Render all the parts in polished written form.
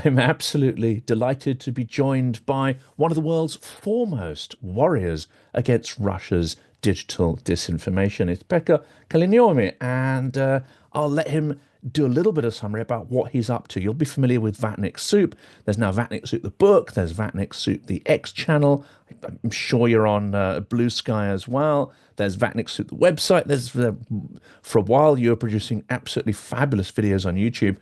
I'm absolutely delighted to be joined by one of the world's foremost warriors against Russia's digital disinformation. It's Pekka Kallioniemi, and I'll let him do a little bit of summary about what he's up to. You'll be familiar with Vatnik Soup. There's now Vatnik Soup the book. There's Vatnik Soup the X channel. I'm sure you're on Blue Sky as well. There's Vatnik Soup the website. There's for a while you were producing absolutely fabulous videos on YouTube.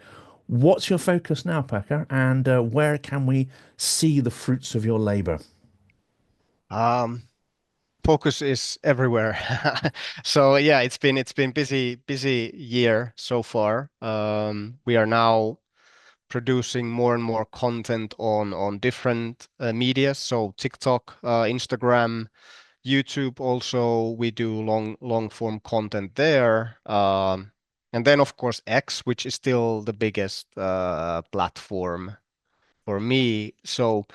What's your focus now, Pekka, and where can we see the fruits of your labor? Um, Focus is everywhere. So yeah, it's been busy year so far. We are now producing more and more content on different media. So TikTok, Instagram, YouTube. Also, we do long form content there. And then of course X, which is still the biggest platform for me. So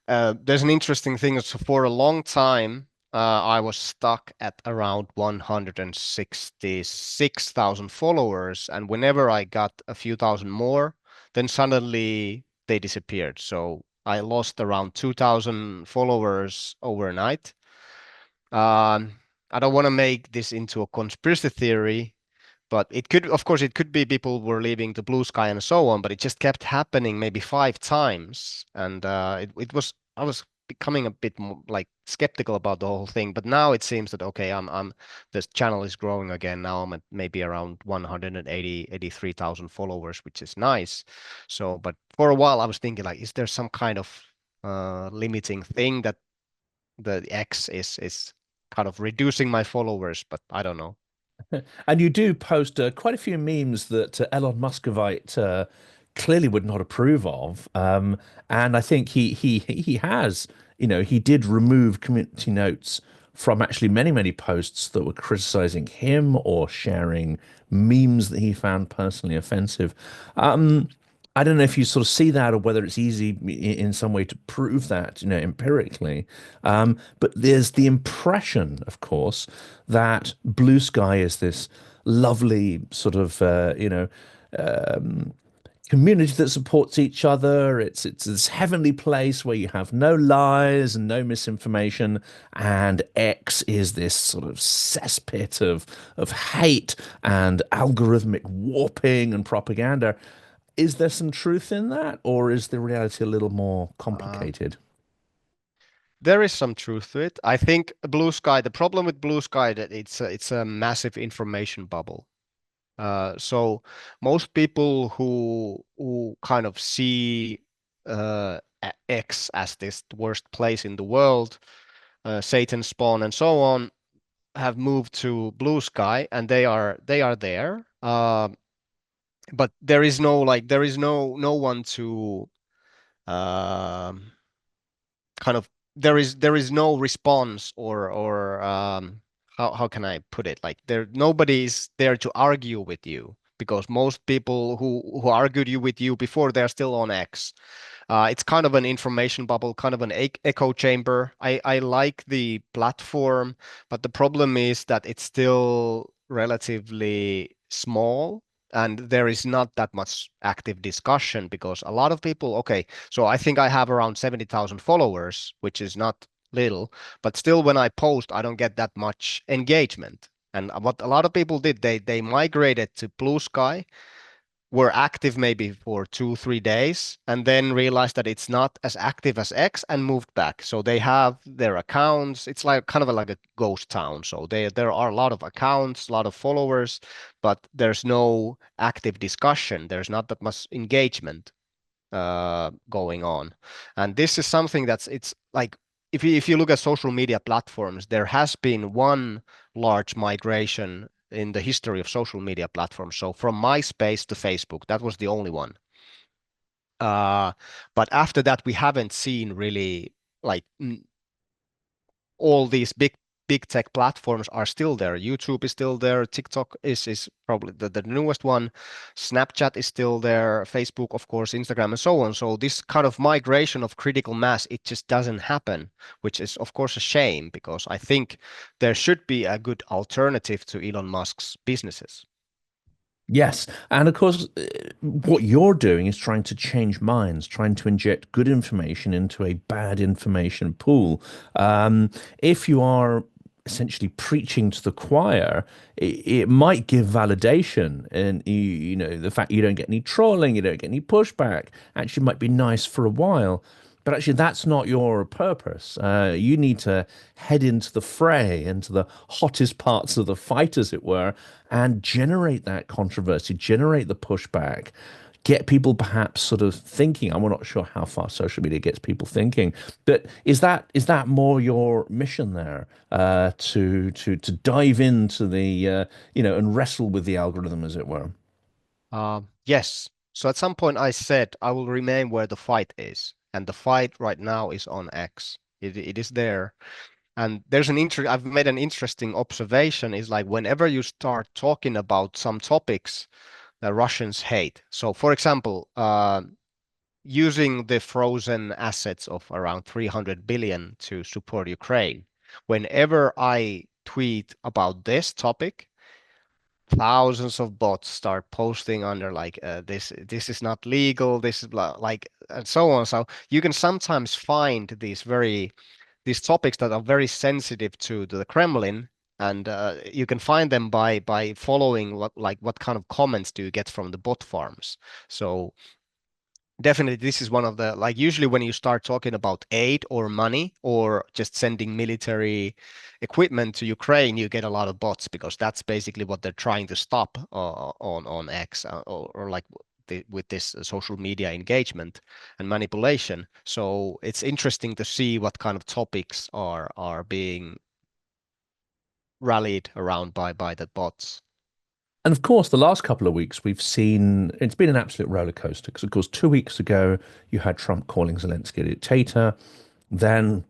there's an interesting thing. So for a long time, I was stuck at around 166,000 followers, and whenever I got a few thousand more, then suddenly they disappeared. So I lost around 2,000 followers overnight. Um, I don't want to make this into a conspiracy theory, but it could, of course, it could be people were leaving the blue sky and so on, but it just kept happening maybe 5 times. And it was, I was becoming a bit more like skeptical about the whole thing. But now it seems that, okay, this channel is growing again. Now I'm at maybe around 183,000 followers, which is nice. So, but for a while I was thinking like, is there some kind of limiting thing that the X is kind of reducing my followers, but I don't know. And you do post quite a few memes that Elon Muscovite clearly would not approve of. And I think he has, he did remove community notes from actually many posts that were criticizing him or sharing memes that he found personally offensive. Um, I don't know if you sort of see that or whether it's easy in some way to prove that, empirically. But there's the impression, of course, that Blue Sky is this lovely sort of, um, community that supports each other. It's this heavenly place where you have no lies and no misinformation, and X is this sort of cesspit of hate and algorithmic warping and propaganda. Is there some truth in that, or is the reality a little more Um, complicated? There is some truth to it. I think Blue Sky, the problem with Blue Sky that it's a massive information bubble. So most people who kind of see X as this worst place in the world, Satan spawn and so on, have moved to Blue Sky and they are there. But there is no like there is no one to um kind of there is no response or how can I put it? Like there nobody is there to argue with you because most people who argued you with you before they're still on X. It's kind of an information bubble, kind of an echo chamber. I like the platform, but the problem is that it's still relatively small and there is not that much active discussion because a lot of people, okay, so I think I have around 70,000 followers, which is not little, but still when I post, I don't get that much engagement. And what a lot of people did, they migrated to Blue Sky, were active maybe for 2 3 days and then realized that it's not as active as X and moved back. So they have their accounts. It's like kind of like a ghost town. So there are a lot of accounts, a lot of followers, but there's no active discussion. There's not that much engagement going on. And this is something it's like if you look at social media platforms, there has been one large migration in the history of social media platforms. So from MySpace to Facebook, that was the only one. Uh, but after that, we haven't seen really like all these big tech platforms are still there. YouTube is still there. TikTok is probably the newest one. Snapchat is still there. Facebook, of course, Instagram, and so on. So this kind of migration of critical mass, it just doesn't happen, which is of course a shame because I think there should be a good alternative to Elon Musk's businesses. Yes, and of course, what you're doing is trying to change minds, trying to inject good information into a bad information pool. If you are essentially preaching to the choir, it might give validation, and you know the fact you don't get any trolling, you don't get any pushback, actually might be nice for a while. But actually, that's not your purpose. You need to head into the fray, into the hottest parts of the fight, as it were, and generate that controversy, generate the pushback, get people perhaps sort of thinking. I'm not sure how far social media gets people thinking, but is that more your mission there, to dive into the and wrestle with the algorithm, as it were? Yes. So at some point I said I will remain where the fight is, and the fight right now is on X. It is there. And I've made an interesting observation is like whenever you start talking about some topics that Russians hate. So for example, using the frozen assets of around 300 billion to support Ukraine. Whenever I tweet about this topic, thousands of bots start posting under like this is not legal, this is blah, like and so on. So you can sometimes find these topics that are very sensitive to the Kremlin, and you can find them by following what kind of comments do you get from the bot farms. So definitely this is one of the like usually when you start talking about aid or money or just sending military equipment to Ukraine, you get a lot of bots because that's basically what they're trying to stop on X or like with this social media engagement and manipulation. So it's interesting to see what kind of topics are being rallied around by the bots. And of course, the last couple of weeks we've seen it's been an absolute roller coaster. Because of course, 2 weeks ago you had Trump calling Zelensky a dictator. Then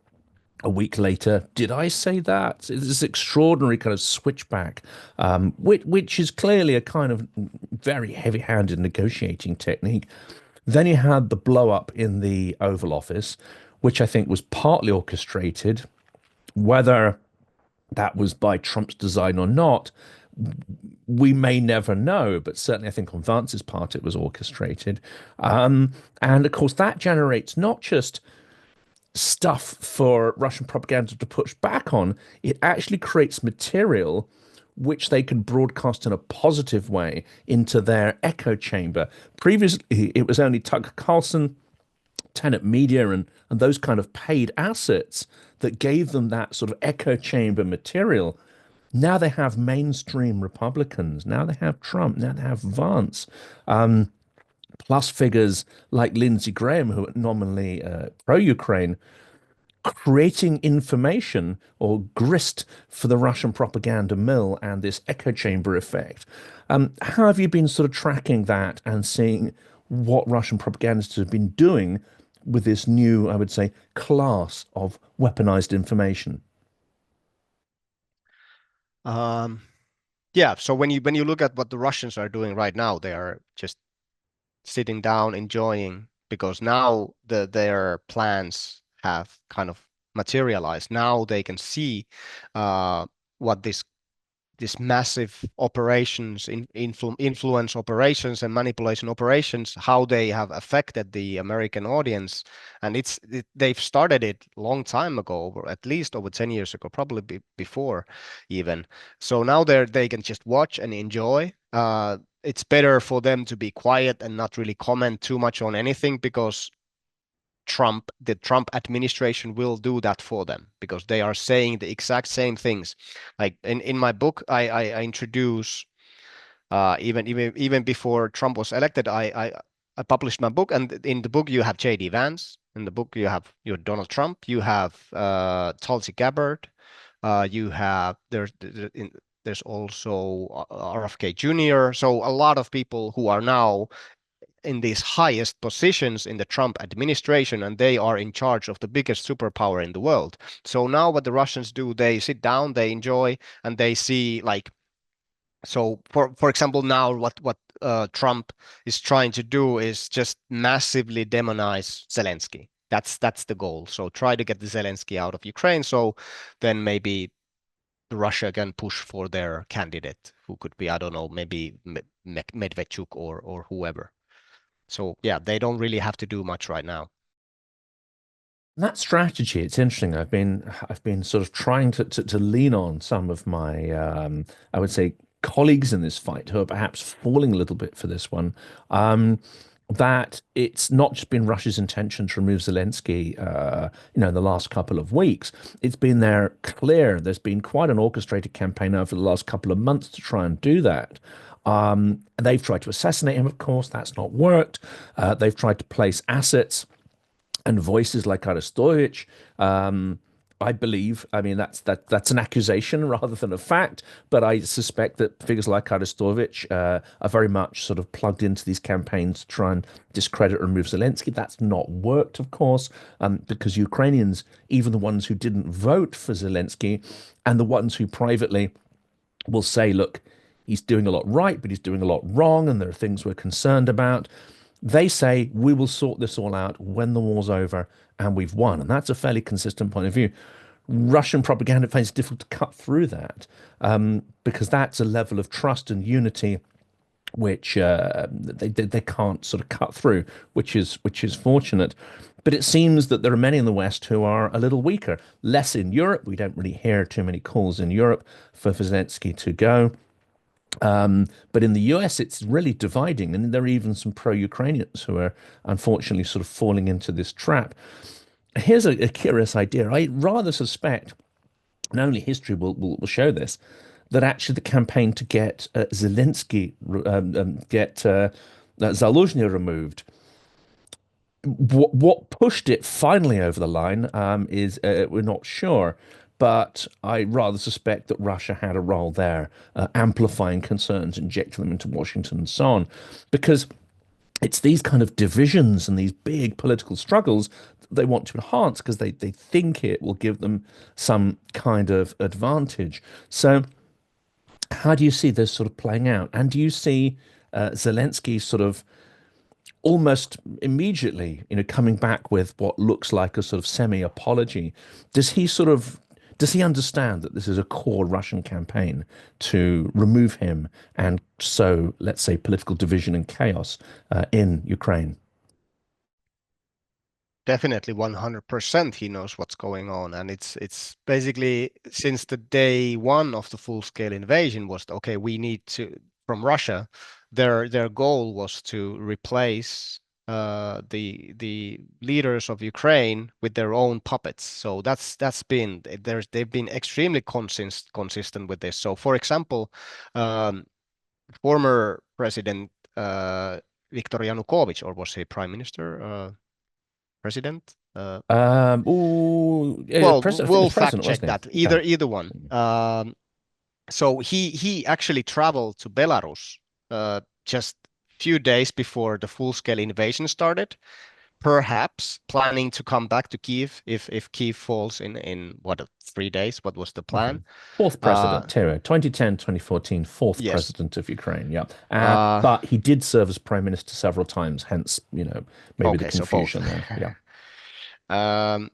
a week later, did I say that? It's this extraordinary kind of switchback, which is clearly a kind of very heavy-handed negotiating technique. Then you had the blow up in the Oval Office, which I think was partly orchestrated. Whether that was by Trump's design or not, we may never know, but certainly I think on Vance's part it was orchestrated. And of course, that generates not just stuff for Russian propaganda to push back on, it actually creates material which they can broadcast in a positive way into their echo chamber. Previously, it was only Tucker Carlson, Tenet Media, and those kind of paid assets that gave them that sort of echo chamber material. Now they have mainstream Republicans. Now they have Trump. Now they have Vance. Plus figures like Lindsey Graham, who are nominally pro-Ukraine, creating information or grist for the Russian propaganda mill and this echo chamber effect. How have you been sort of tracking that and seeing what Russian propagandists have been doing with this new, I would say, class of weaponized information? Um, yeah, so when you look at what the Russians are doing right now, they are just sitting down enjoying because now their plans have kind of materialized. Now they can see what this massive operations, influence operations and manipulation operations, how they have affected the American audience. And they've started it a long time ago, or at least over 10 years ago, probably before even. So now they can just watch and enjoy. It's better for them to be quiet and not really comment too much on anything because the Trump administration will do that for them because they are saying the exact same things. Like in my book, I introduce even before Trump was elected, I published my book, and in the book you have J.D. Vance. In the book you have Donald Trump. You have Tulsi Gabbard. You have there's also RFK Jr. So a lot of people who are now in these highest positions in the Trump administration, and they are in charge of the biggest superpower in the world. So now what the Russians do, they sit down, they enjoy, and they see like so for example now what Trump is trying to do is just massively demonize Zelensky. That's the goal. So try to get the Zelensky out of Ukraine. So then maybe Russia can push for their candidate, who could be, I don't know, maybe Medvedchuk or whoever. So yeah, they don't really have to do much right now. That strategy, it's interesting. I've been sort of trying to lean on some of my I would say colleagues in this fight who are perhaps falling a little bit for this one. That it's not just been Russia's intention to remove Zelensky, in the last couple of weeks. It's been there clear. There's been quite an orchestrated campaign over the last couple of months to try and do that. They've tried to assassinate him, of course. That's not worked. They've tried to place assets and voices like Arestovich. I believe, I mean, that's an accusation rather than a fact, but I suspect that figures like Arestovich are very much sort of plugged into these campaigns to try and discredit or remove Zelensky. That's not worked, of course, because Ukrainians, even the ones who didn't vote for Zelensky and the ones who privately will say, look, he's doing a lot right, but he's doing a lot wrong, and there are things we're concerned about. They say we will sort this all out when the war's over and we've won. And that's a fairly consistent point of view. Russian propaganda finds it difficult to cut through that because that's a level of trust and unity which they can't sort of cut through, which is fortunate. But it seems that there are many in the West who are a little weaker. Less in Europe. We don't really hear too many calls in Europe for Zelensky to go. But in the US, it's really dividing, and there are even some pro-Ukrainians who are unfortunately sort of falling into this trap. Here's a curious idea. I rather suspect, and only history will show this, that actually the campaign to get Zelensky, get Zaluzhny removed, what pushed it finally over the line is we're not sure, but I rather suspect that Russia had a role there, amplifying concerns, injecting them into Washington and so on, because it's these kind of divisions and these big political struggles that they want to enhance because they think it will give them some kind of advantage. So, how do you see this sort of playing out? And do you see Zelensky sort of almost immediately, coming back with what looks like a sort of semi-apology? Does he understand that this is a core Russian campaign to remove him and sow, let's say, political division and chaos in Ukraine? Definitely 100% he knows what's going on. And it's basically since the day one of the full-scale invasion was, okay, we need to, from Russia, their goal was to replace the leaders of Ukraine with their own puppets. So that's been they've been extremely consistent with this. So for example, former President Viktor Yanukovych, or was he prime minister? President. Well, President, I think it we'll was fact president, check wasn't that. he? Yeah. Either one. So he actually traveled to Belarus just few days before the full-scale invasion started, perhaps planning to come back to Kyiv if Kyiv falls in what 3 days. What was the Mhm. plan? Fourth Uh, president, Terror, 2010, 2014, fourth yes. president of Ukraine. Yeah. Uh, But he did serve as prime minister several times, hence, maybe the okay, so both. confusion there. Yeah. Um,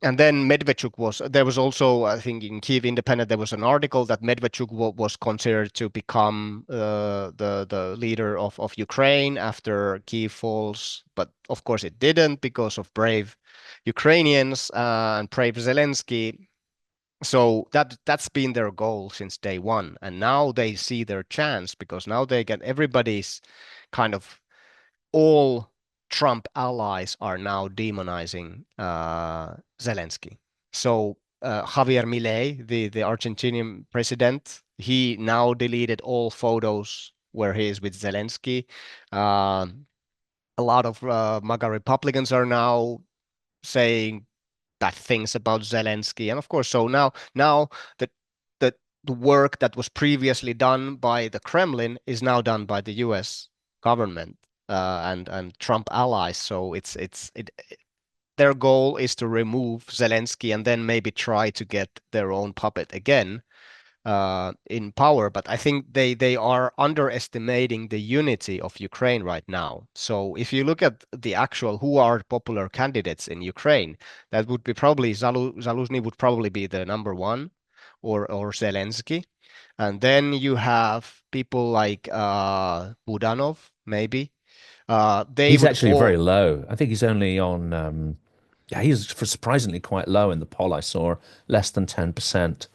And then Medvedchuk there was also, I think in Kyiv Independent, there was an article that Medvedchuk was considered to become the leader of Ukraine after Kyiv falls. But of course it didn't because of brave Ukrainians and brave Zelensky. So that's been their goal since day one. And now they see their chance because now they get everybody's kind of all Trump allies are now demonizing Zelensky. So Javier Milei, the Argentinian president, he now deleted all photos where he is with Zelensky. Uh, a lot of MAGA Republicans are now saying bad things about Zelensky, and of course, so now the the work that was previously done by the Kremlin is now done by the U.S. government and Trump allies. So their goal is to remove Zelensky and then maybe try to get their own puppet again in power. But I think they are underestimating the unity of Ukraine right now. So if you look at the actual who are popular candidates in Ukraine, that would be probably Zaluzny would probably be the number one, or Zelensky. And then you have people like Budanov, maybe. They He's would actually very all, low. I think he's only on yeah, he's surprisingly quite low in the poll I saw, less than 10%.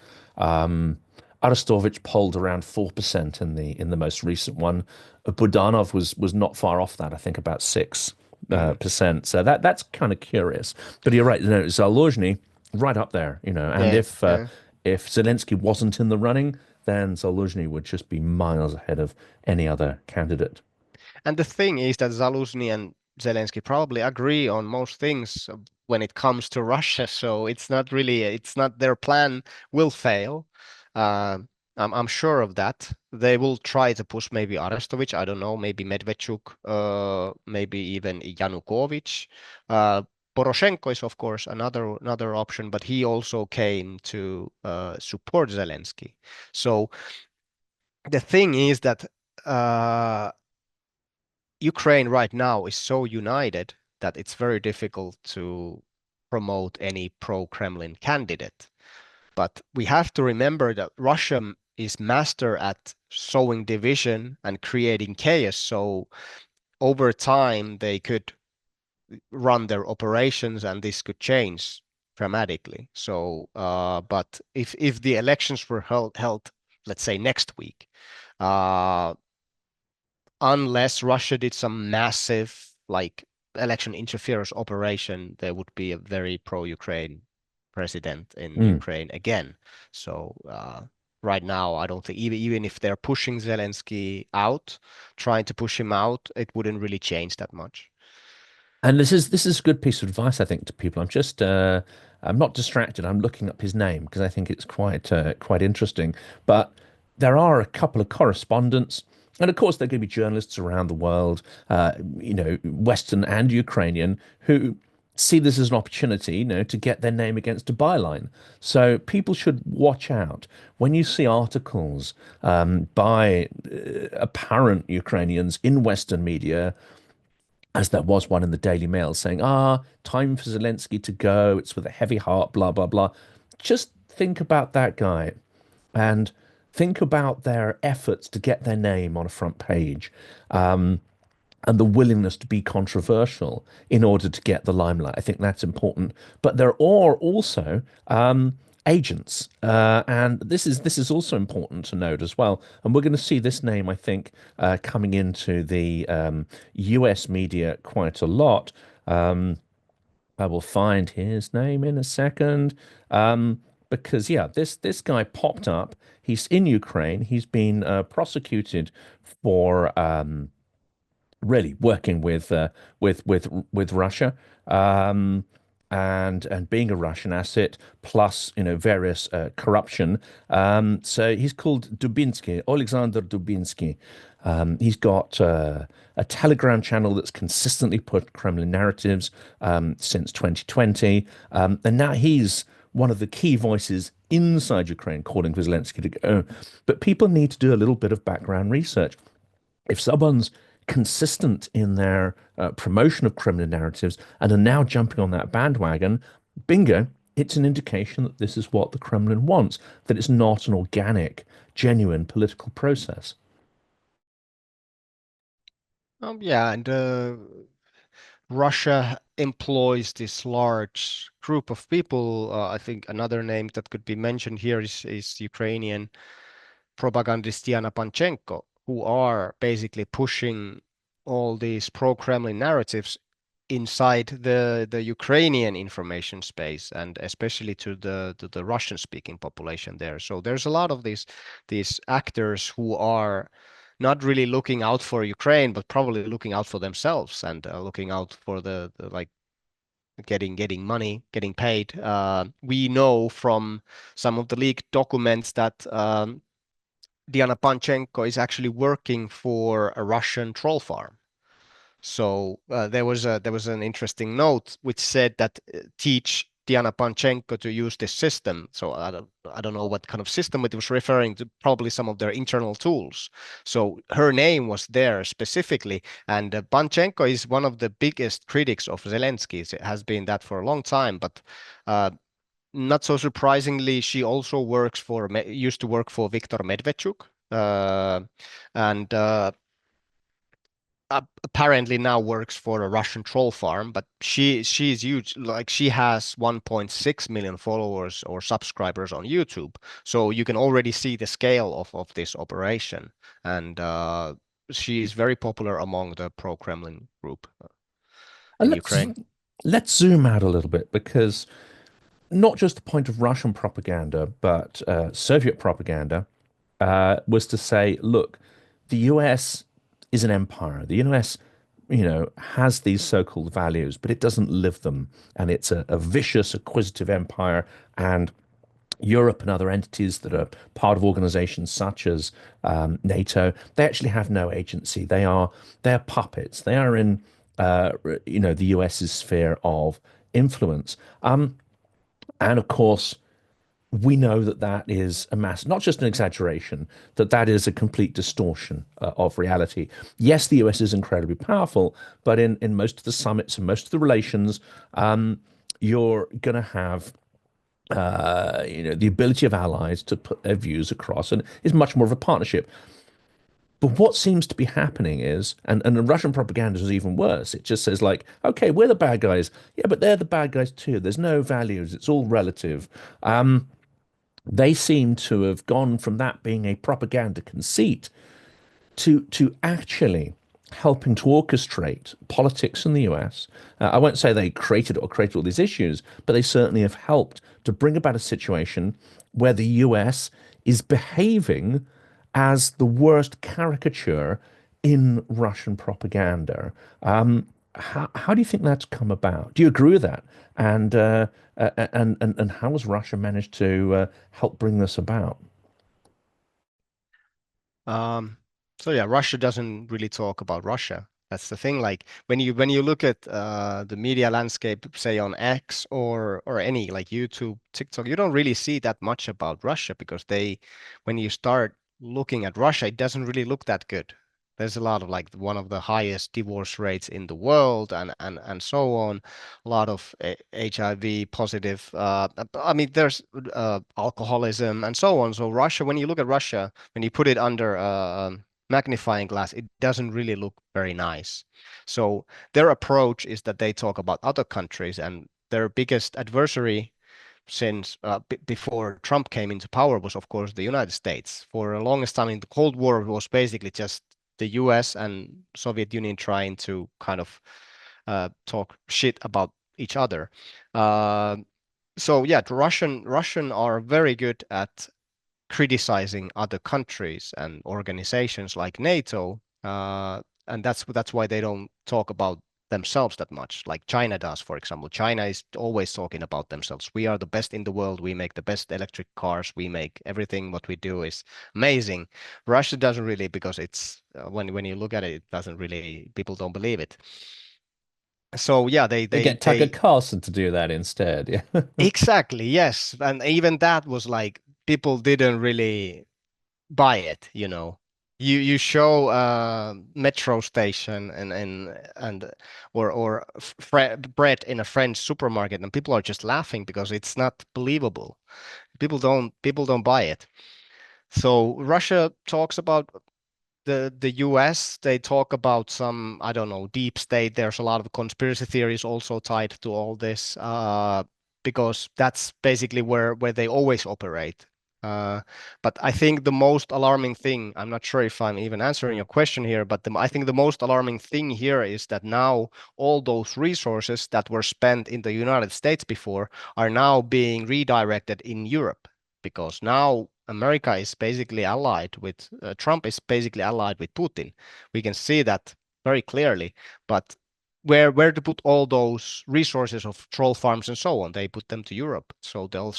Arestovich polled around 4% in the most recent one. Budanov was not far off that, I think about 6 Mhm. percent. So that's kind of curious. But you're right, Zaluzhny right up there, and yeah, yeah. if Zelensky wasn't in the running, then Zaluzhny would just be miles ahead of any other candidate. And the thing is that Zaluzny and Zelensky probably agree on most things when it comes to Russia. So it's not their plan will fail. Uh, I'm sure of that. They will try to push maybe Arestovich, I don't know, maybe Medvedchuk, maybe even Yanukovych. Uh, Poroshenko is, of course, another option, but he also came to support Zelensky. So the thing is that uh, Ukraine right now is so united that it's very difficult to promote any pro-Kremlin candidate. But we have to remember that Russia is master at sowing division and creating chaos. So over time, they could run their operations and this could change dramatically. So, but if the elections were held, let's say next week, uh, unless Russia did some massive like election interference operation, there would be a very pro-Ukraine president in Mm. Ukraine again. So right now, I don't think even if they're pushing Zelensky out, trying to push him out, it wouldn't really change that much. And this is a good piece of advice, I think, to people. I'm not distracted. I'm looking up his name because I think it's quite interesting. But there are a couple of correspondents, and of course there are going to be journalists around the world, Western and Ukrainian, who see this as an opportunity, to get their name against a byline. So people should watch out when you see articles by apparent Ukrainians in Western media, as there was one in the Daily Mail saying, time for Zelensky to go. It's with a heavy heart, blah, blah, blah. Just think about that guy and think about their efforts to get their name on a front page. And the willingness to be controversial in order to get the limelight. I think that's important. But there are also agents, and this is also important to note as well. And we're going to see this name, I think, coming into the U.S. media quite a lot. I will find his name in a second. Because yeah, this guy popped up. He's in Ukraine. He's been prosecuted for really working with Russia, um, and being a Russian asset, plus various corruption. So he's called Dubinsky, Alexander Dubinsky. He's got a Telegram channel that's consistently put Kremlin narratives since 2020, and now he's one of the key voices inside Ukraine calling for Zelensky to go. But people need to do a little bit of background research. If someone's consistent in their promotion of Kremlin narratives and are now jumping on that bandwagon, bingo, it's an indication that this is what the Kremlin wants, that it's not an organic, genuine political process. Yeah, and Russia employs this large group of people. I think another name that could be mentioned here is Ukrainian propagandist Diana Panchenko, who are basically pushing all these pro-Kremlin narratives inside the Ukrainian information space, and especially to the Russian-speaking population there. So there's a lot of these actors who are not really looking out for Ukraine, but probably looking out for themselves and looking out for the like getting money, getting paid. We know from some of the leaked documents that Diana Panchenko is actually working for a Russian troll farm. So there was an interesting note which said that teach Diana Panchenko to use this system. So I don't know what kind of system it was referring to, probably some of their internal tools. So her name was there specifically, and Panchenko is one of the biggest critics of Zelensky. It has been that for a long time, but uh, not so surprisingly, she also used to work for Viktor Medvedchuk, and apparently now works for a Russian troll farm. But she's huge. Like she has 1.6 million followers or subscribers on YouTube, so you can already see the scale of this operation, and she is very popular among the pro-Kremlin group And in Ukraine. let's zoom out a little bit because not just the point of Russian propaganda, but Soviet propaganda was to say, look, the US is an empire. The US, has these so-called values, but it doesn't live them, and it's a vicious, acquisitive empire. And Europe and other entities that are part of organizations such as NATO, they actually have no agency. They're puppets. They are in the US's sphere of influence. And of course, we know that that is a not just an exaggeration, that that is a complete distortion of reality. Yes, the US is incredibly powerful, but in most of the summits and most of the relations, you're going to have the ability of allies to put their views across, and it's much more of a partnership. But what seems to be happening is, and the Russian propaganda is even worse. It just says like, okay, we're the bad guys. Yeah, but they're the bad guys too. There's no values. It's all relative. They seem to have gone from that being a propaganda conceit to actually helping to orchestrate politics in the US. I won't say they created all these issues, but they certainly have helped to bring about a situation where the US is behaving as the worst caricature in Russian propaganda. How do you think that's come about? Do you agree with that? And how has Russia managed to help bring this about? Um, so yeah, Russia doesn't really talk about Russia. That's the thing. Like when you look at the media landscape, say on X or any like YouTube, TikTok, you don't really see that much about Russia because when you start looking at Russia, it doesn't really look that good. There's a lot of like one of the highest divorce rates in the world and so on. A lot of HIV positive. I mean, there's alcoholism and so on. So Russia, when you look at Russia, when you put it under magnifying glass, it doesn't really look very nice. So their approach is that they talk about other countries, and their biggest adversary since before Trump came into power was, of course, the United States. For the longest time in the Cold War, it was basically just the US and Soviet Union trying to kind of talk shit about each other. Uh, so yeah, the Russian are very good at criticizing other countries and organizations like NATO, and that's why they don't talk about themselves that much, like China does, for example. China is always talking about themselves. We are the best in the world. We make the best electric cars. We make everything what we do is amazing. Russia doesn't really, because it's when you look at it, it doesn't really. People don't believe it. So yeah, they They they get Tucker they Carlson to do that instead. Yeah. exactly, yes, and even that was like people didn't really buy it, you know. You show metro station and or bread in a French supermarket, and people are just laughing because it's not believable. People don't buy it. So Russia talks about the US. They talk about some, I don't know, deep state. There's a lot of conspiracy theories also tied to all this, because that's basically where they always operate. Uh, but I think the most alarming thing, I'm not sure if I'm even answering your question here, but I think the most alarming thing here is that now all those resources that were spent in the United States before are now being redirected in Europe, because now America is basically allied with Trump is basically allied with Putin. We can see that very clearly. But where to put all those resources of troll farms and so on? They put them to Europe. So they'll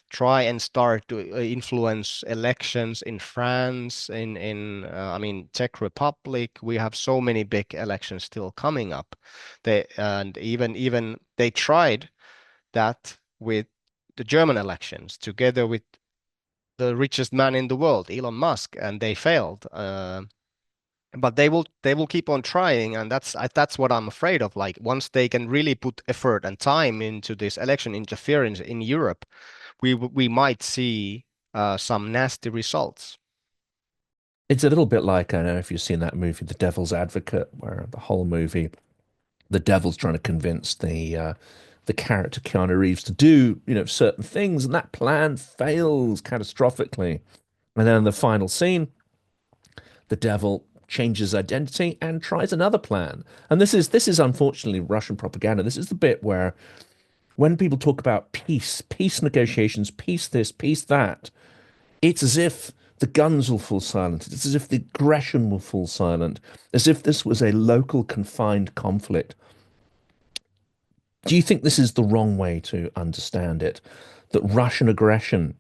try and start to influence elections in France, in I mean Czech Republic. We have so many big elections still coming up. And even they tried that with the German elections together with the richest man in the world, Elon Musk, and they failed. but they will keep on trying, and that's what I'm afraid of. Like once they can really put effort and time into this election interference in Europe, we might see some nasty results. It's a little bit like, I don't know if you've seen that movie, The Devil's Advocate, where the whole movie, the devil's trying to convince the character Keanu Reeves to do, certain things, and that plan fails catastrophically. And then in the final scene, the devil changes identity and tries another plan. And this is unfortunately Russian propaganda. This is the bit where when people talk about peace negotiations, peace this, peace that, it's as if the guns will fall silent. It's as if the aggression will fall silent, as if this was a local confined conflict. Do you think this is the wrong way to understand it? That Russian aggression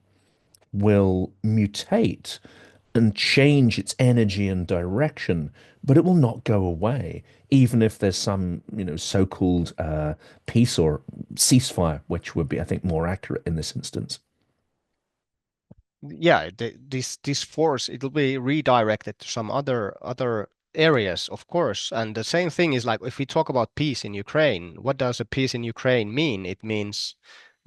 will mutate and change its energy and direction, but it will not go away, even if there's some, so-called peace or ceasefire, which would be, I think, more accurate in this instance. Yeah, this force, it'll be redirected to some other areas, of course. And the same thing is like if we talk about peace in Ukraine, what does a peace in Ukraine mean? It means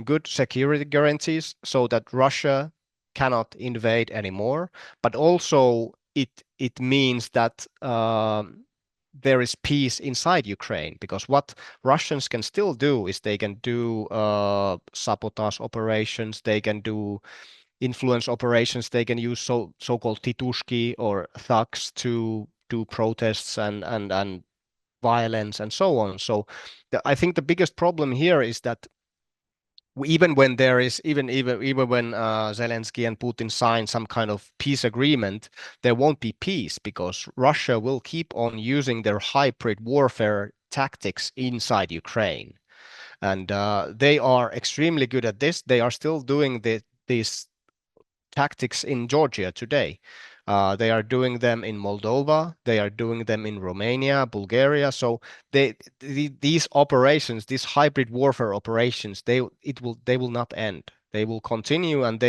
good security guarantees so that Russia cannot invade anymore, but also it means that there is peace inside Ukraine, because what Russians can still do is they can do sabotage operations, they can do influence operations, they can use so-called titushki or thugs to do protests and violence and so on. So I think the biggest problem here is that even when there is even when Zelensky and Putin sign some kind of peace agreement, there won't be peace because Russia will keep on using their hybrid warfare tactics inside Ukraine, and they are extremely good at this. They are still doing these tactics in Georgia today. They are doing them in Moldova. They are doing them in Romania, Bulgaria. So these operations, these hybrid warfare operations, they will not end. They will continue, and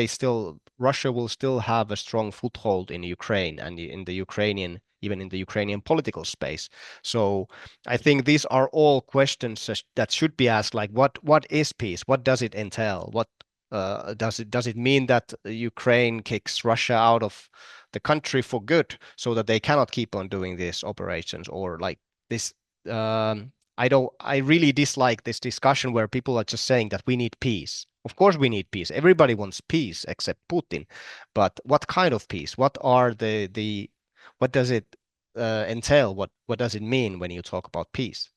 Russia will still have a strong foothold in Ukraine and in the Ukrainian, even in the Ukrainian political space. So I think these are all questions that should be asked, like what is peace? What does it entail? What does it mean that Ukraine kicks Russia out of the country for good so that they cannot keep on doing these operations, or like this? I really dislike this discussion where people are just saying that we need peace. Of course, we need peace. Everybody wants peace except Putin. But what kind of peace? What does it entail? What does it mean when you talk about peace?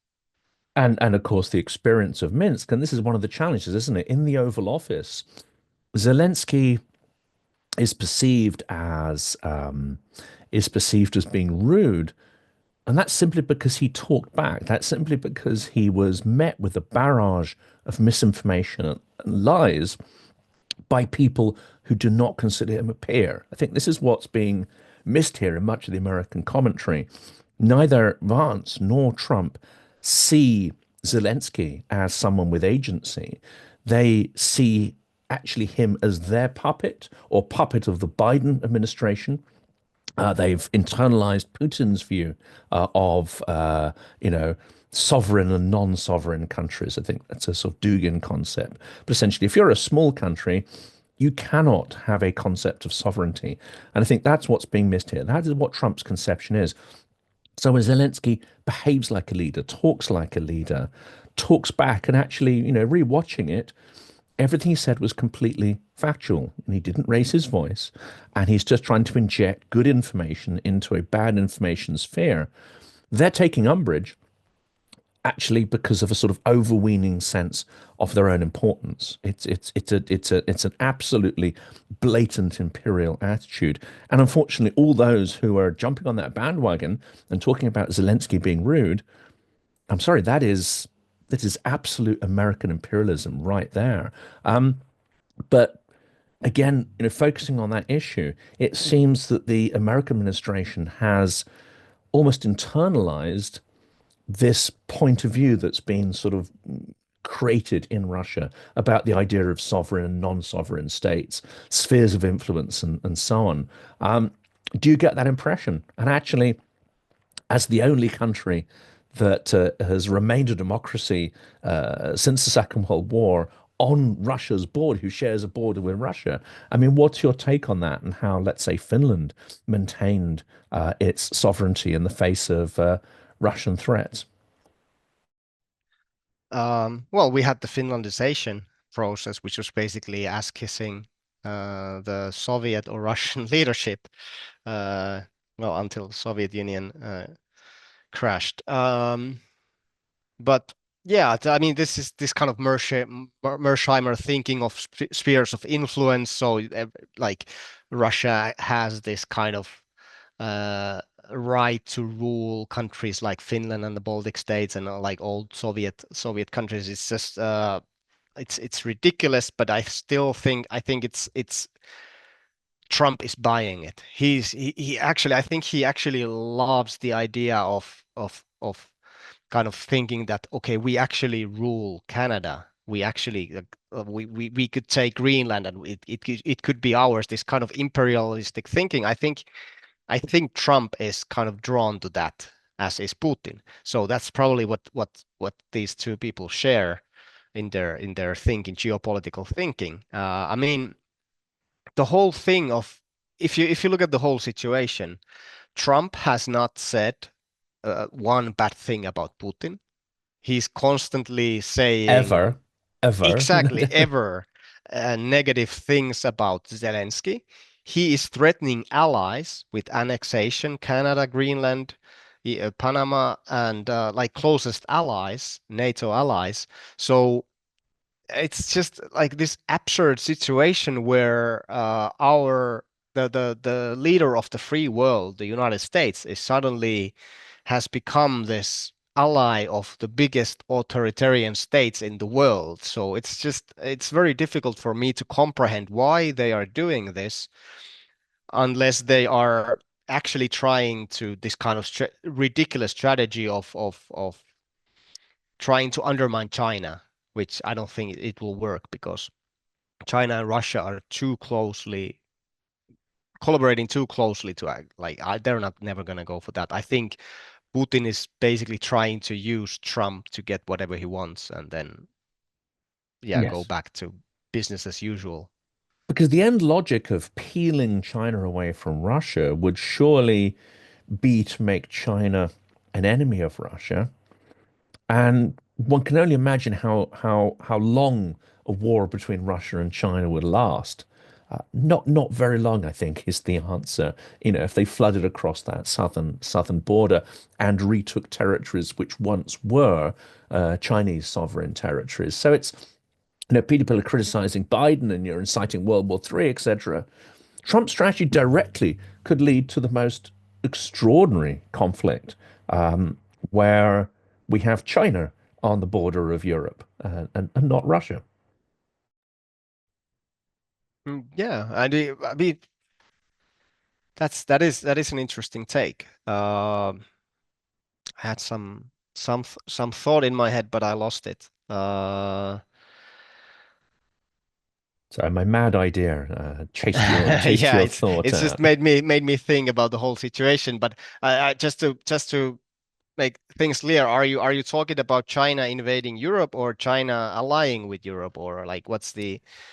And of course, the experience of Minsk, and this is one of the challenges, isn't it? In the Oval Office, Zelensky is perceived as being rude, and that's simply because he talked back. That's simply because he was met with a barrage of misinformation and lies by people who do not consider him a peer. I think this is what's being missed here in much of the American commentary. Neither Vance nor Trump see Zelensky as someone with agency. They see actually him as their puppet or puppet of the Biden administration. They've internalized Putin's view of sovereign and non-sovereign countries. I think that's a sort of Dugin concept. But essentially, if you're a small country, you cannot have a concept of sovereignty. And I think that's what's being missed here. That is what Trump's conception is. So when Zelensky behaves like a leader, talks like a leader, talks back, and actually, rewatching it, everything he said was completely factual, and he didn't raise his voice, and he's just trying to inject good information into a bad information sphere. They're taking umbrage actually because of a sort of overweening sense of their own importance. It's an absolutely blatant imperial attitude, and unfortunately, all those who are jumping on that bandwagon and talking about Zelensky being rude, I'm sorry, that is absolute American imperialism right there. But again, focusing on that issue, it seems that the American administration has almost internalized this point of view that's been sort of created in Russia about the idea of sovereign and non-sovereign states, spheres of influence, and so on. Do you get that impression? And actually, as the only country that has remained a democracy since the Second World War on Russia's border, who shares a border with Russia. I mean, what's your take on that and how, let's say, Finland maintained its sovereignty in the face of Russian threats? Well, we had the Finlandization process, which was basically ass kissing the Soviet or Russian leadership, uh, well, until the Soviet Union crashed. But yeah, I mean, this is this kind of Mersheimer thinking of spheres of influence. So, like, Russia has this kind of uh, right to rule countries like Finland and the Baltic states and like old Soviet countries. It's just it's ridiculous, but I think it's Trump is buying it. He actually I think he actually loves the idea of kind of thinking that okay, we actually rule Canada. We actually we could take Greenland and it could be ours. This kind of imperialistic thinking. I think Trump is kind of drawn to that, as is Putin. So that's probably what these two people share in their thinking, geopolitical thinking. I mean, the whole thing of if you look at the whole situation, Trump has not said one bad thing about Putin. He's constantly saying Ever, ever. exactly ever negative things about Zelensky. He is threatening allies with annexation, Canada, Greenland, Panama, and like closest allies, NATO allies. So it's just like this absurd situation where our the leader of the free world, the United States, is suddenly has become this ally of the biggest authoritarian states in the world. So it's very difficult for me to comprehend why they are doing this unless they are actually trying to this kind of ridiculous strategy of trying to undermine China, which I don't think it will work because China and Russia are too closely collaborating too closely to act like they're not never going to go for that. I think Putin is basically trying to use Trump to get whatever he wants and then yeah, go Yes. back to business as usual. Because the end logic of peeling China away from Russia would surely be to make China an enemy of Russia. And one can only imagine how long a war between Russia and China would last. Not very long, I think, is the answer. You know, if they flooded across that southern border and retook territories which once were Chinese sovereign territories. So it's, people are criticizing Biden and you're inciting World War III, etc. Trump's strategy directly could lead to the most extraordinary conflict, where we have China on the border of Europe and not Russia. Yeah, I mean that is an interesting take. I had some thought in my head, but I lost it. So my mad idea chased your chased Yeah, your thought it's just out. made me think about the whole situation. But just to make things clear, are you talking about China invading Europe or China allying with Europe, or like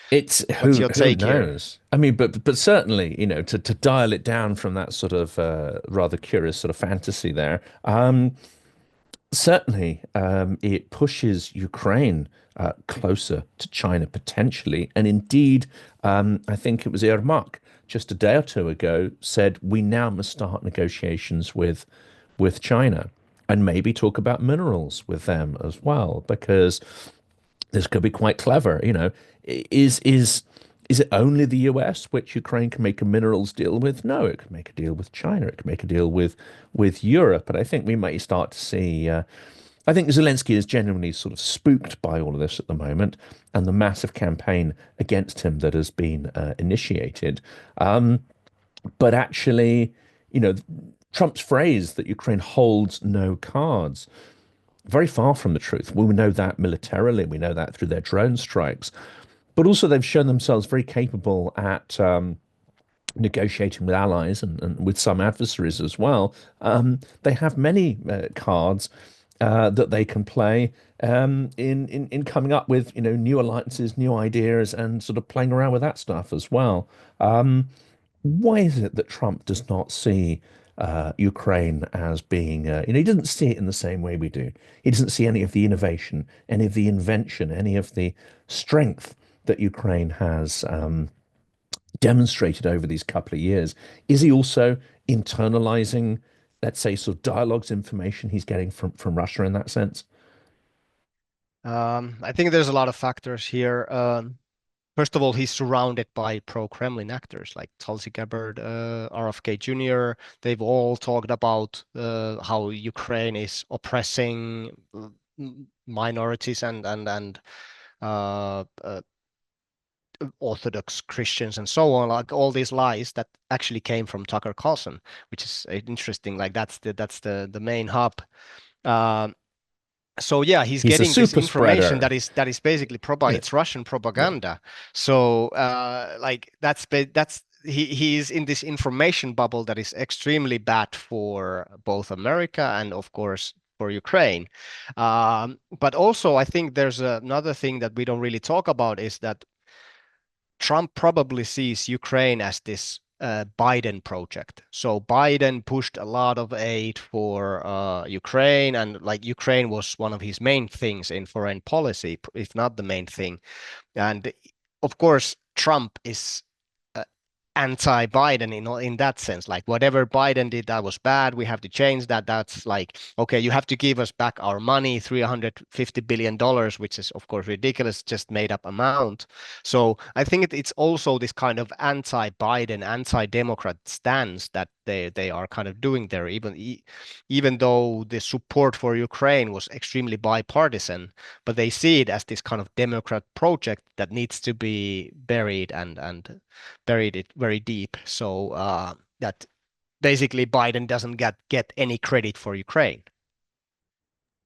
It's what's your who take here? knows? I mean, but certainly, to dial it down from that sort of rather curious sort of fantasy there. Certainly, it pushes Ukraine closer to China potentially. And indeed, I think it was Yermak just a day or two ago said we now must start negotiations with China and maybe talk about minerals with them as well, because this could be quite clever. Is it only the US which Ukraine can make a minerals deal with? No, it could make a deal with China. It could make a deal with Europe. But I think we may start to see. I think Zelensky is genuinely sort of spooked by all of this at the moment and the massive campaign against him that has been initiated. But actually, you know, Trump's phrase that Ukraine holds no cards, very far from the truth. We know that militarily, we know that through their drone strikes, but also they've shown themselves very capable at negotiating with allies and with some adversaries as well. They have many cards that they can play in coming up with new alliances, new ideas, and sort of playing around with that stuff as well. Why is it that Trump does not see Ukraine as being, he doesn't see it in the same way we do. He doesn't see any of the innovation, any of the invention, any of the strength that Ukraine has demonstrated over these couple of years. Is he also internalizing, let's say, sort of dialogues information he's getting from Russia in that sense? I think there's a lot of factors here. First of all, he's surrounded by pro-Kremlin actors like Tulsi Gabbard, RFK Jr. They've all talked about how Ukraine is oppressing minorities and Orthodox Christians and so on, like all these lies that actually came from Tucker Carlson, which is interesting. Like that's the main hub. Um, so yeah, he's He's a getting this super information spreader. that is basically Yeah, it's Russian yeah. propaganda. So like that's he's in this information bubble that is extremely bad for both America and of course for Ukraine. But also I think there's another thing that we don't really talk about is that Trump probably sees Ukraine as this Biden project. So Biden pushed a lot of aid for Ukraine, and like Ukraine was one of his main things in foreign policy, if not the main thing. And of course, Trump is anti-Biden in that sense. Like whatever Biden did that was bad, we have to change that. That's like, okay, you have to give us back our money, $350 billion, which is of course ridiculous, just made up amount. So I think it's also this kind of anti-Biden, anti-Democrat stance that they are kind of doing there, even though the support for Ukraine was extremely bipartisan, but they see it as this kind of Democrat project that needs to be buried and buried it very deep. So that basically Biden doesn't get any credit for Ukraine.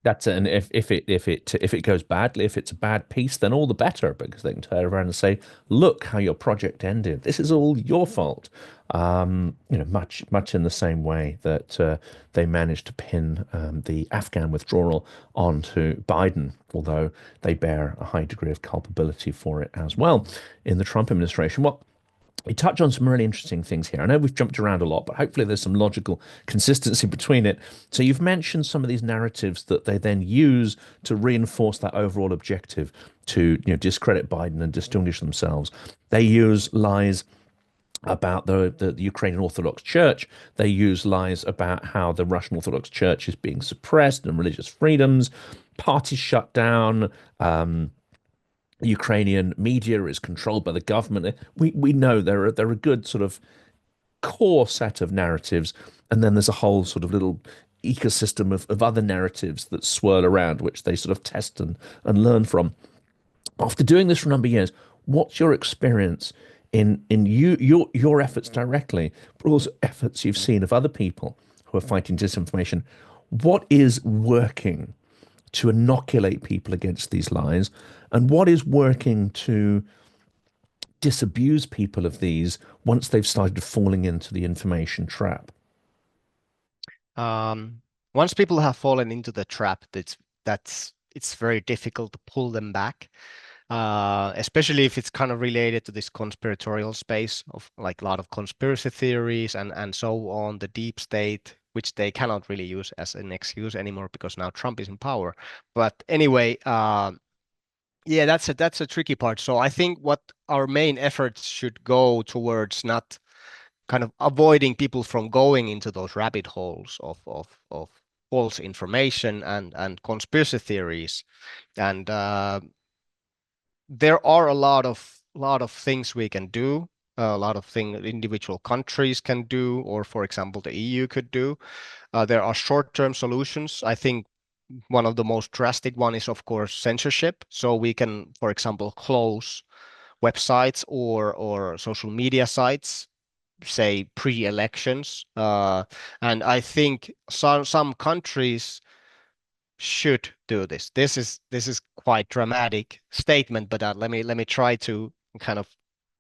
That's it. And if it goes badly, if it's a bad piece, then all the better because they can turn around and say, "Look how your project ended. This is all your fault." Much in the same way that they managed to pin the Afghan withdrawal onto Biden, although they bear a high degree of culpability for it as well in the Trump administration. Well, we touch on some really interesting things here. I know we've jumped around a lot, but hopefully there's some logical consistency between it. So you've mentioned some of these narratives that they then use to reinforce that overall objective to discredit Biden and distinguish themselves. They use lies about the Ukrainian Orthodox Church. They use lies about how the Russian Orthodox Church is being suppressed and religious freedoms, parties shut down, Ukrainian media is controlled by the government. We know there are a good sort of core set of narratives, and then there's a whole sort of little ecosystem of other narratives that swirl around, which they sort of test and learn from. After doing this for a number of years, what's your experience in your efforts directly, but also efforts you've seen of other people who are fighting disinformation? What is working to inoculate people against these lies, and what is working to disabuse people of these once they've started falling into the information trap? Once people have fallen into the trap, it's very difficult to pull them back. Especially if it's kind of related to this conspiratorial space of like a lot of conspiracy theories and so on, the deep state, which they cannot really use as an excuse anymore because now Trump is in power. But anyway, yeah, that's a tricky part. So I think what our main efforts should go towards not kind of avoiding people from going into those rabbit holes of false information and conspiracy theories and there are a lot of things we can do, a lot of things individual countries can do, or for example, the EU could do. There are short-term solutions. I think one of the most drastic one is, of course, censorship. So we can, for example, close websites or social media sites, say pre-elections. And I think some countries should do this. This is quite dramatic statement, but let me try to kind of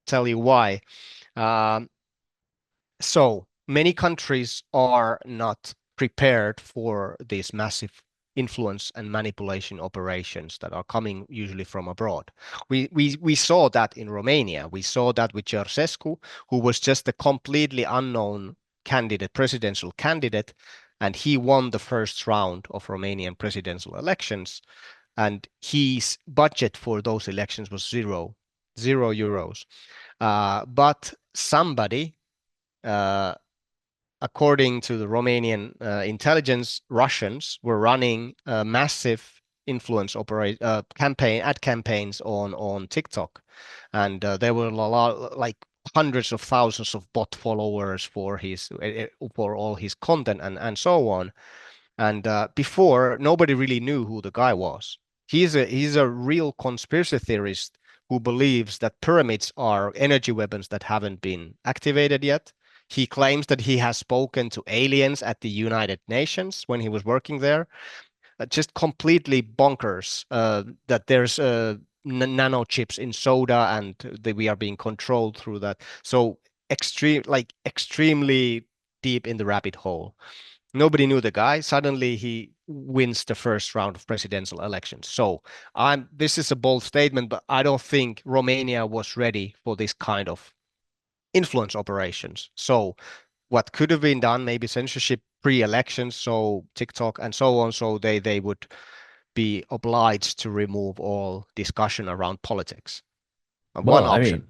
tell you why. Um, So many countries are not prepared for these massive influence and manipulation operations that are coming usually from abroad. We saw that in Romania. We saw that with Ceausescu, who was just a completely unknown candidate, presidential candidate, and he won the first round of Romanian presidential elections. And his budget for those elections was zero euros. But somebody uh, according to the Romanian intelligence, Russians were running massive ad campaigns on TikTok, and there were a lot, like hundreds of thousands of bot followers for all his content and so on. And before, nobody really knew who the guy was. He's a real conspiracy theorist who believes that pyramids are energy weapons that haven't been activated yet. He claims that he has spoken to aliens at the United Nations when he was working there. Just completely bonkers that there's nano chips in soda and that we are being controlled through that. So extremely deep in the rabbit hole. Nobody knew the guy. Suddenly he wins the first round of presidential elections. So this is a bold statement, but I don't think Romania was ready for this kind of influence operations. So what could have been done, maybe censorship pre-elections, so TikTok and so on, so they would be obliged to remove all discussion around politics. One Well, I mean, option.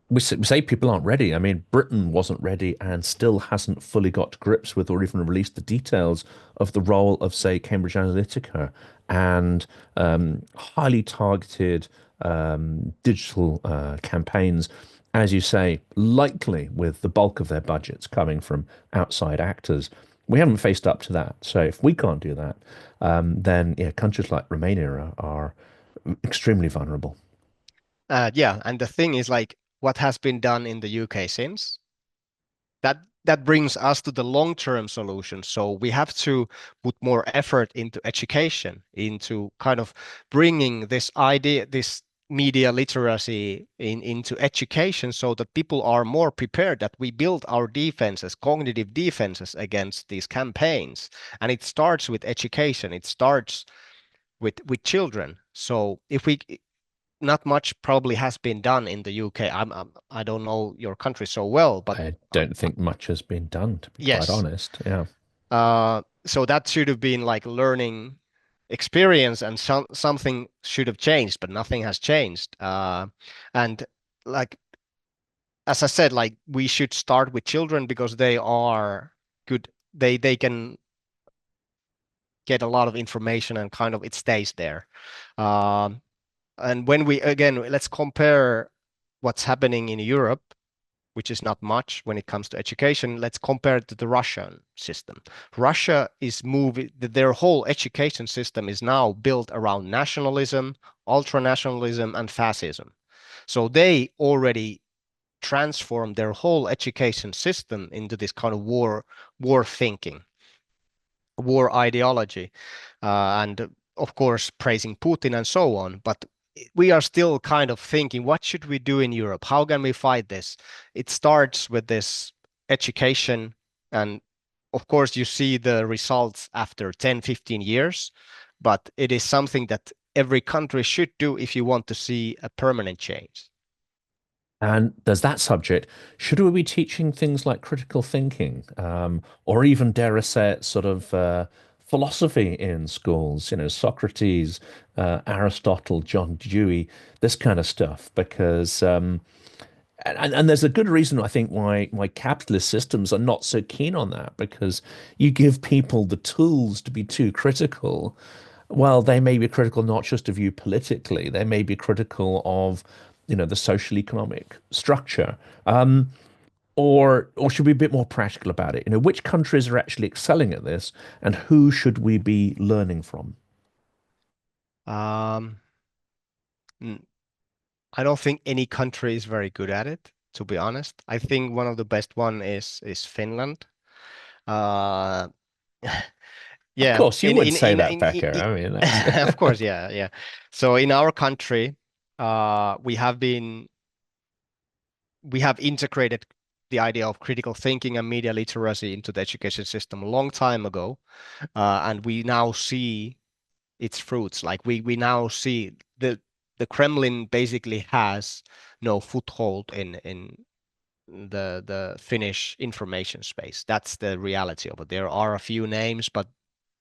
we say people aren't ready. I mean, Britain wasn't ready and still hasn't fully got to grips with or even released the details of the role of, say, Cambridge Analytica and highly targeted digital campaigns, as you say, likely with the bulk of their budgets coming from outside actors. We haven't faced up to that. So if we can't do that, then yeah, countries like Romania are extremely vulnerable. Yeah, and the thing is like what has been done in the UK since that brings us to the long-term solution. So we have to put more effort into education, into kind of bringing this idea, this media literacy into education so that people are more prepared, that we build our defenses, cognitive defenses against these campaigns. And it starts with education. It starts with children. So if we not much probably has been done in the UK. I don't know your country so well, but I don't think much has been done, to be quite yes. honest. Yeah. So that should have been like learning experience, and something should have changed, but nothing has changed. And like as I said, like we should start with children because they are good. They can get a lot of information and kind of it stays there. Um, and when we again let's compare what's happening in Europe, which is not much when it comes to education. Let's compare it to the Russian system. Russia is moving, their whole education system is now built around nationalism, ultranationalism, and fascism. So they already transformed their whole education system into this kind of war thinking, war ideology, and of course praising Putin and so on. But we are still kind of thinking, what should we do in Europe? How can we fight this? It starts with this education, and of course you see the results after 10, 15 years, but it is something that every country should do if you want to see a permanent change. And there's that subject. Should we be teaching things like critical thinking, or even, dare I say it, sort of philosophy in schools? You know, Socrates, Aristotle, John Dewey, this kind of stuff. Because and there's a good reason I think why capitalist systems are not so keen on that, because you give people the tools to be too critical. Well, they may be critical not just of you politically, they may be critical of, the social economic structure. Or should we be a bit more practical about it? Which countries are actually excelling at this, and who should we be learning from? Um, I don't think any country is very good at it, to be honest. I think one of the best one is Finland. Uh, Of yeah, course, you would say that, Pekka. in I mean, that's of course, yeah, yeah. So in our country, we have integrated the idea of critical thinking and media literacy into the education system a long time ago, and we now see its fruits. Like we now see the Kremlin basically has no foothold in the Finnish information space. That's the reality of it. There are a few names, but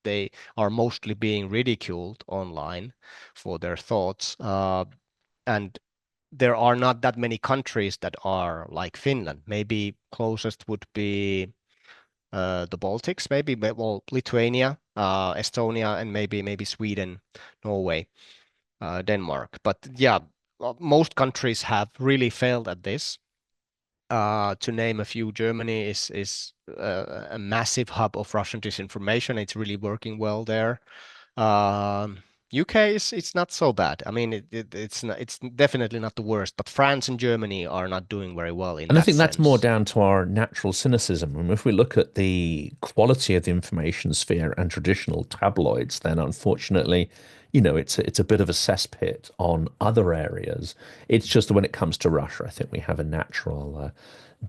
they are mostly being ridiculed online for their thoughts. And there are not that many countries that are like Finland. Maybe closest would be the Baltics, maybe, well, Lithuania, Estonia, and maybe Sweden, Norway, Denmark. But yeah, most countries have really failed at this. To name a few, Germany is a massive hub of Russian disinformation. It's really working well there. UK is it's not so bad. I mean, it's definitely not the worst, but France and Germany are not doing very well in And I that think that's more sense. down to our natural cynicism. And if we look at the quality of the information sphere and traditional tabloids, then unfortunately, it's a bit of a cesspit on other areas. It's just that when it comes to Russia, I think we have a natural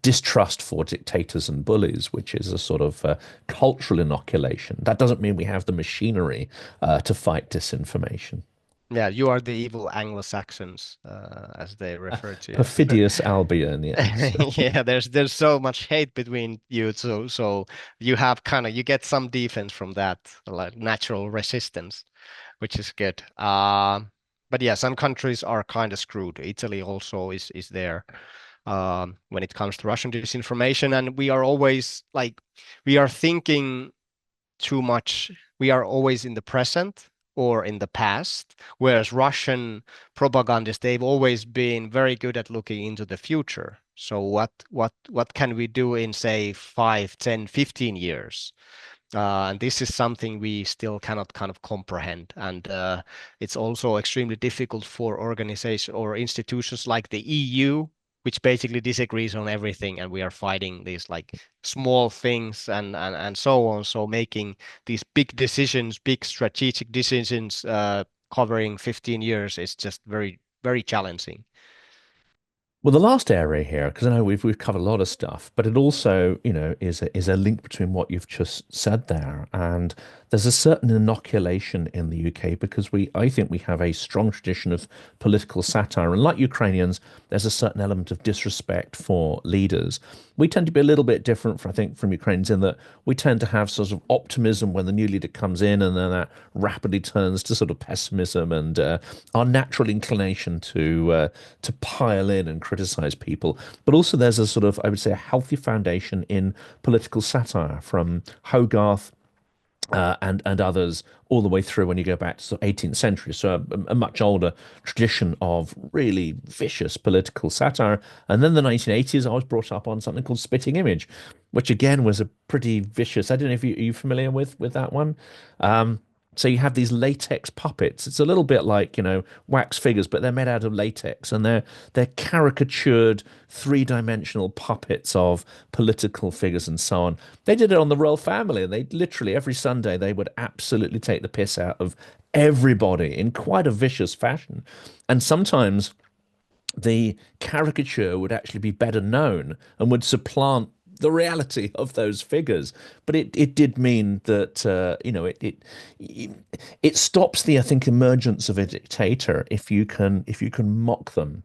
distrust for dictators and bullies, which is a sort of cultural inoculation. That doesn't mean we have the machinery to fight disinformation. Yeah, you are the evil Anglo-Saxons, as they refer to you. Perfidious Albion, yes. Yeah, there's so much hate between you, so you have you get some defense from that, like natural resistance, which is good. But yeah, some countries are kind of screwed. Italy also is there when it comes to Russian disinformation, and we are always like we are thinking too much. We are always in the present or in the past, whereas Russian propagandists, they've always been very good at looking into the future. So what can we do in say 5, 10, 15 years? And this is something we still cannot kind of comprehend. And it's also extremely difficult for organizations or institutions like the EU, which basically disagrees on everything. And we are fighting these like small things and so on. So making these big decisions, big strategic decisions covering 15 years is just very, very challenging. Well, the last area here, because I know we've covered a lot of stuff, but it also, is a link between what you've just said there, and there's a certain inoculation in the UK because I think we have a strong tradition of political satire, and like Ukrainians, there's a certain element of disrespect for leaders. We tend to be a little bit different, I think, from Ukrainians in that we tend to have sort of optimism when the new leader comes in, and then that rapidly turns to sort of pessimism and our natural inclination to pile in and criticize people. But also, there's a sort of, I would say, a healthy foundation in political satire from Hogarth and others all the way through when you go back to the 18th century. So a much older tradition of really vicious political satire. And then the 1980s, I was brought up on something called Spitting Image, which again was a pretty vicious. I don't know if are you familiar with that one. So you have these latex puppets. It's a little bit like, wax figures, but they're made out of latex and they're caricatured three-dimensional puppets of political figures and so on. They did it on the royal family, and they literally every Sunday they would absolutely take the piss out of everybody in quite a vicious fashion. And sometimes the caricature would actually be better known and would supplant the reality of those figures. But it did mean that it stops the, I think, emergence of a dictator if you can mock them,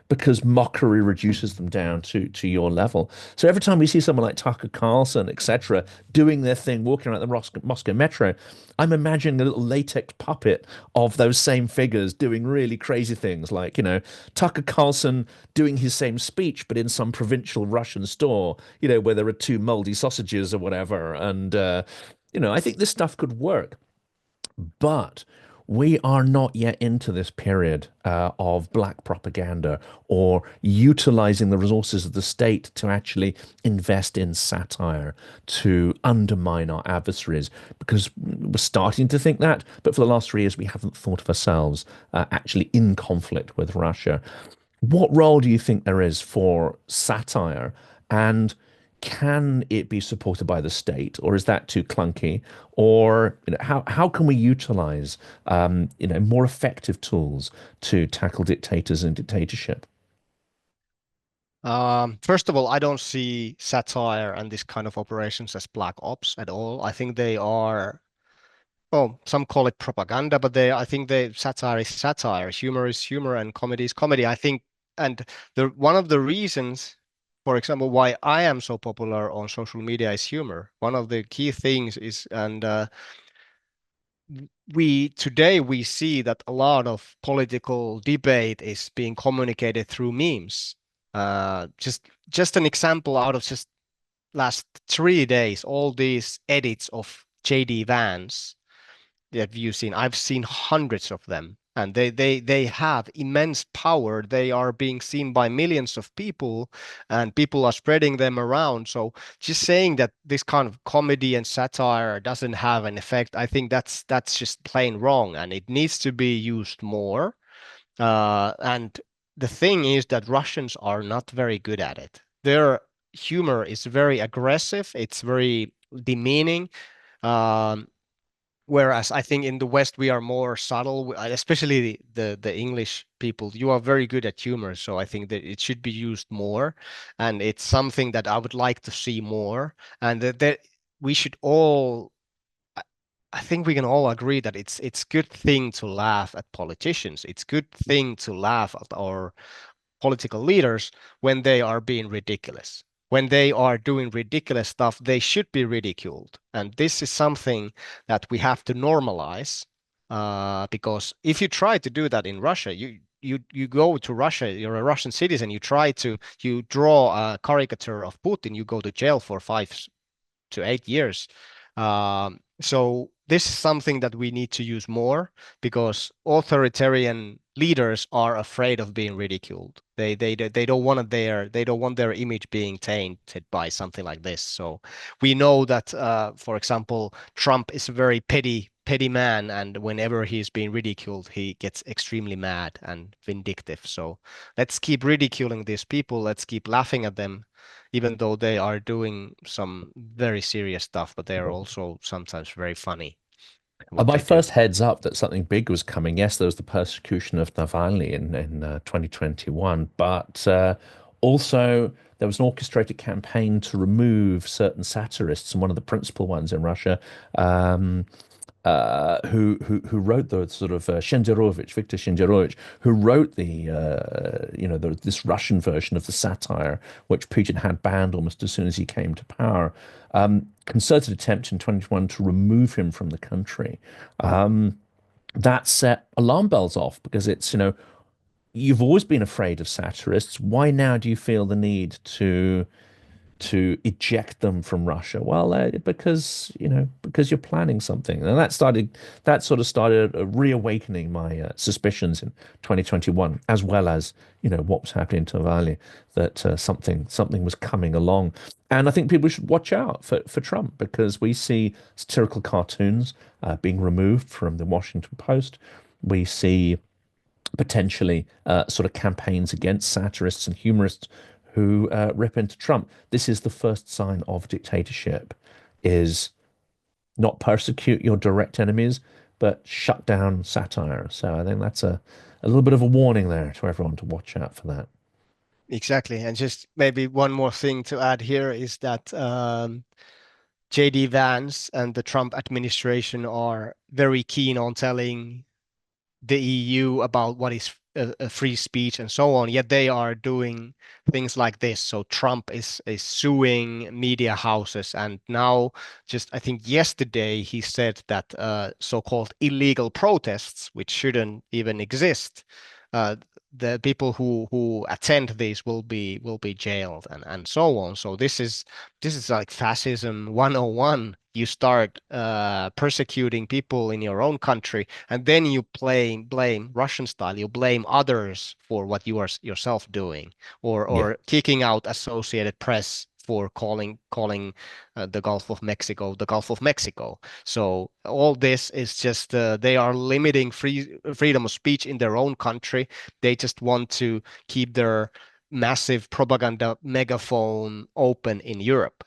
because mockery reduces them down to your level. So every time we see someone like Tucker Carlson, etc., doing their thing, walking around the Moscow metro, I'm imagining a little latex puppet of those same figures doing really crazy things, like Tucker Carlson doing his same speech, but in some provincial Russian store, where there are two moldy sausages or whatever, and I think this stuff could work. But we are not yet into this period of black propaganda or utilizing the resources of the state to actually invest in satire to undermine our adversaries, because we're starting to think that. But for the last 3 years, we haven't thought of ourselves actually in conflict with Russia. What role do you think there is for satire, and can it be supported by the state, or is that too clunky? Or how can we utilize more effective tools to tackle dictators and dictatorship? First of all, I don't see satire and this kind of operations as black ops at all. I think they are, well, some call it propaganda, but I think satire is satire, humor is humor, and comedy is comedy. I think, and one of the reasons, for example, why I am so popular on social media is humor. One of the key things is, and we today we see that a lot of political debate is being communicated through memes. Just an example out of just last 3 days, all these edits of JD Vance that you've seen. I've seen hundreds of them, and they have immense power. They are being seen by millions of people, and people are spreading them around. So just saying that this kind of comedy and satire doesn't have an effect, I think that's just plain wrong, and it needs to be used more. And the thing is that Russians are not very good at it. Their humor is very aggressive. It's very demeaning. Um, Whereas I think in the West we are more subtle, especially the English people. You are very good at humor, so I think that it should be used more, and it's something that I would like to see more, and that we should all. I I think we can all agree that it's good thing to laugh at politicians. It's good thing to laugh at our political leaders when they are being ridiculous. When they are doing ridiculous stuff, they should be ridiculed. And this is something that we have to normalize, because if you try to do that in Russia, you go to Russia, you're a Russian citizen, you draw a caricature of Putin, you go to jail for 5 to 8 years. So this is something that we need to use more because authoritarian leaders are afraid of being ridiculed. They don't want they don't want their image being tainted by something like this. So we know that, for example, Trump is a very petty man, and whenever he's being ridiculed, he gets extremely mad and vindictive. So let's keep ridiculing these people. Let's keep laughing at them, even though they are doing some very serious stuff, but they are also sometimes very funny what My they do. first heads up that something big was coming. Yes, there was the persecution of Navalny in 2021, but also there was an orchestrated campaign to remove certain satirists, and one of the principal ones in Russia, um, who wrote the sort of Victor Shenderovich, who wrote this Russian version of the satire, which Putin had banned almost as soon as he came to power. Concerted attempt in 2021 to remove him from the country. That set alarm bells off because you've always been afraid of satirists. Why now do you feel the need to eject them from Russia? Well, because you're planning something, and that sort of started reawakening my suspicions in 2021, as well as what was happening to Navalny, that something was coming along, and I think people should watch out for Trump because we see satirical cartoons being removed from the Washington Post. We see potentially sort of campaigns against satirists and humorists who rip into Trump. This is the first sign of dictatorship, is not persecute your direct enemies, but shut down satire. So I think that's a little bit of a warning there to everyone to watch out for that. Exactly. And just maybe one more thing to add here is that JD Vance and the Trump administration are very keen on telling the EU about what is a free speech and so on, yet they are doing things like this. So Trump is suing media houses, and now, just I think yesterday, he said that so-called illegal protests, which shouldn't even exist, uh, the people who attend these will be jailed and so on. So this is like fascism 101. You start persecuting people in your own country, and then you blame Russian style. You blame others for what you are yourself doing, or Yeah. kicking out Associated Press for calling the Gulf of Mexico the Gulf of Mexico. So all this is just they are limiting freedom of speech in their own country. They just want to keep their massive propaganda megaphone open in Europe.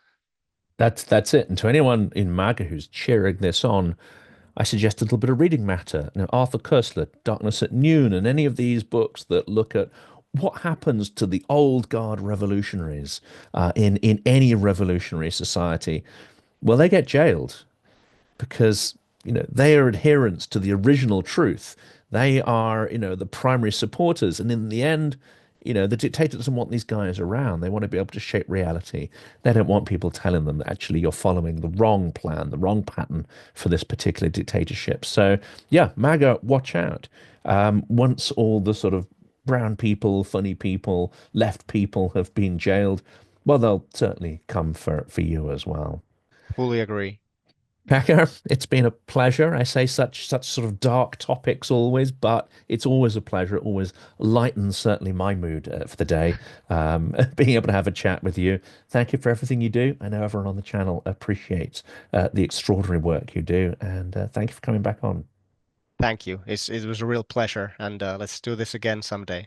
That's it. And to anyone in MAGA who's cheering this on, I suggest a little bit of reading matter. Arthur Koestler, Darkness at Noon, and any of these books that look at what happens to the old guard revolutionaries in any revolutionary society? Well, they get jailed because they are adherents to the original truth. They are the primary supporters, and in the end, the dictator doesn't want these guys around. They want to be able to shape reality. They don't want people telling them that actually you're following the wrong plan, the wrong pattern for this particular dictatorship. So yeah, MAGA, watch out. Once all the sort of brown people, funny people, left people have been jailed, well, they'll certainly come for you as well. Fully agree. Pekka, it's been a pleasure. I say such sort of dark topics always, but it's always a pleasure. It always lightens certainly my mood for the day. Being able to have a chat with you. Thank you for everything you do. I know everyone on the channel appreciates the extraordinary work you do, and thank you for coming back on. Thank you. It was a real pleasure, and let's do this again someday.